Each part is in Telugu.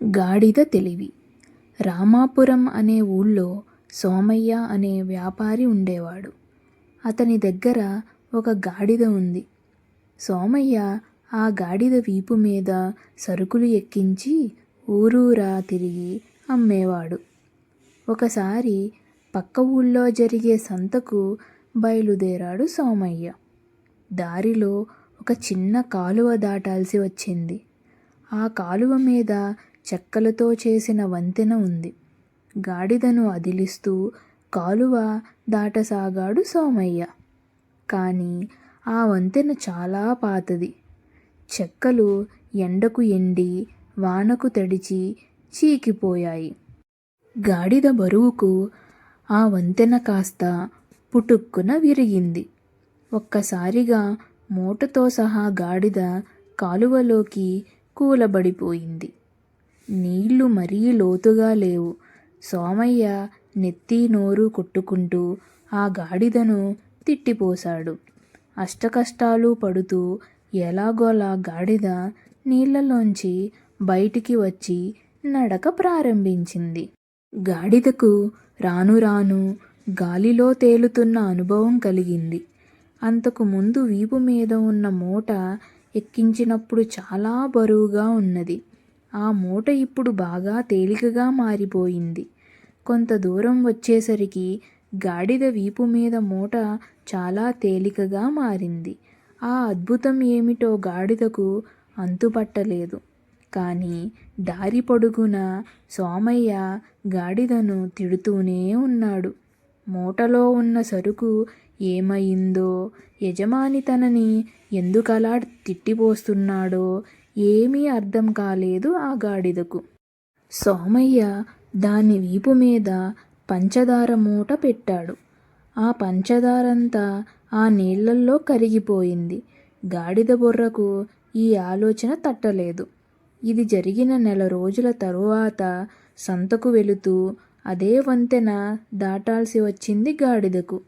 గాడిద తెలివి. రామాపురం అనే ఊళ్ళో సోమయ్య అనే వ్యాపారి ఉండేవాడు. అతని దగ్గర ఒక గాడిద ఉంది. సోమయ్య ఆ గాడిద వీపు మీద సరుకులు ఎక్కించి ఊరూరా తిరిగి అమ్మేవాడు. ఒకసారి పక్క ఊళ్ళో జరిగే సంతకు బయలుదేరాడు సోమయ్య. దారిలో ఒక చిన్న కాలువ దాటాల్సి వచ్చింది. ఆ కాలువ మీద చెక్కలతో చేసిన వంతెన ఉంది. గాడిదను అదిలిస్తూ కాలువ దాటసాగాడు సోమయ్య. కానీ ఆ వంతెన చాలా పాతది. చెక్కలు ఎండకు ఎండి వానకు తడిచి చీకిపోయాయి. గాడిద బరువుకు ఆ వంతెన కాస్త పుటుక్కున విరిగింది. ఒక్కసారిగా మూటతో సహా గాడిద కాలువలోకి కూలబడిపోయింది. నీళ్లు మరీ లోతుగా లేవు. సోమయ్య నెత్తి నోరు కొట్టుకుంటూ ఆ గాడిదను తిట్టిపోశాడు. అష్టకష్టాలు పడుతూ ఎలాగోలా గాడిద నీళ్లలోంచి బయటికి వచ్చి నడక ప్రారంభించింది. గాడిదకు రాను రాను గాలిలో తేలుతున్న అనుభవం కలిగింది. అంతకు ముందు వీపు మీద ఉన్న మూట ఎక్కించినప్పుడు చాలా బరువుగా ఉన్నది. ఆ మూట ఇప్పుడు బాగా తేలికగా మారిపోయింది. కొంత దూరం వచ్చేసరికి గాడిద వీపు మీద మూట చాలా తేలికగా మారింది. ఆ అద్భుతం ఏమిటో గాడిదకు అంతుపట్టలేదు. కానీ దారి పొడుగునా సోమయ్య గాడిదను తిడుతూనే ఉన్నాడు. మూటలో ఉన్న సరుకు ఏమయిందో, యజమాని తనని ఎందుకలా తిట్టిపోస్తున్నాడో ఏమీ అర్థం కాలేదు ఆ గాడిదకు. సోమయ్య దాని వీపు మీద పంచదార మూట పెట్టాడు. ఆ పంచదారంతా ఆ నీళ్లల్లో కరిగిపోయింది. గాడిద బుర్రకు ఈ ఆలోచన తట్టలేదు. ఇది జరిగిన నెల రోజుల తరువాత సంతకు వెళుతూ అదే వంతెన దాటాల్సి వచ్చింది గాడిదకు.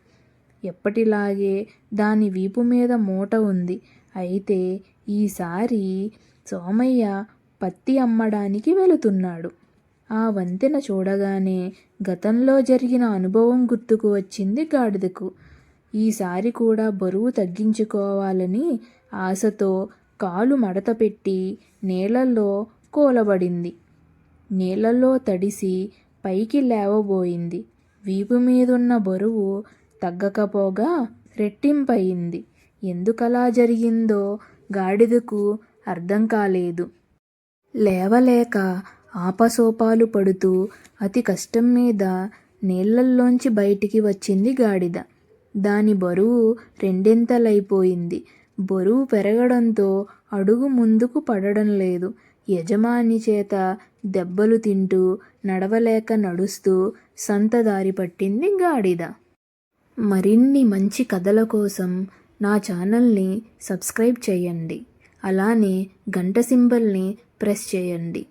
ఎప్పటిలాగే దాని వీపు మీద మూట ఉంది. అయితే ఈసారి సోమయ్య పత్తి అమ్మడానికి వెళుతున్నాడు. ఆ వంతెన చూడగానే గతంలో జరిగిన అనుభవం గుర్తుకు వచ్చింది గాడిదకు. ఈసారి కూడా బరువు తగ్గించుకోవాలని ఆశతో కాలు మడత పెట్టి నీళ్లలో కూలబడింది. నీళ్లలో తడిసి పైకి లేవబోయింది. వీపు మీదున్న బరువు తగ్గకపోగా రెట్టింపయింది. ఎందుకలా జరిగిందో గాడిదకు అర్థం కాలేదు. లేవలేక ఆపసోపాలు పడుతూ అతి కష్టం మీద నీళ్లల్లోంచి బయటికి వచ్చింది గాడిద. దాని బరువు రెండింతలైపోయింది. బరువు పెరగడంతో అడుగు ముందుకు పడడం లేదు. యజమాని చేత దెబ్బలు తింటూ నడవలేక నడుస్తూ సంత దారి పట్టింది గాడిద. మరిన్ని మంచి కథల కోసం నా ఛానల్ని సబ్స్క్రైబ్ చేయండి. అలానే గంట సింబల్ని ప్రెస్ చేయండి.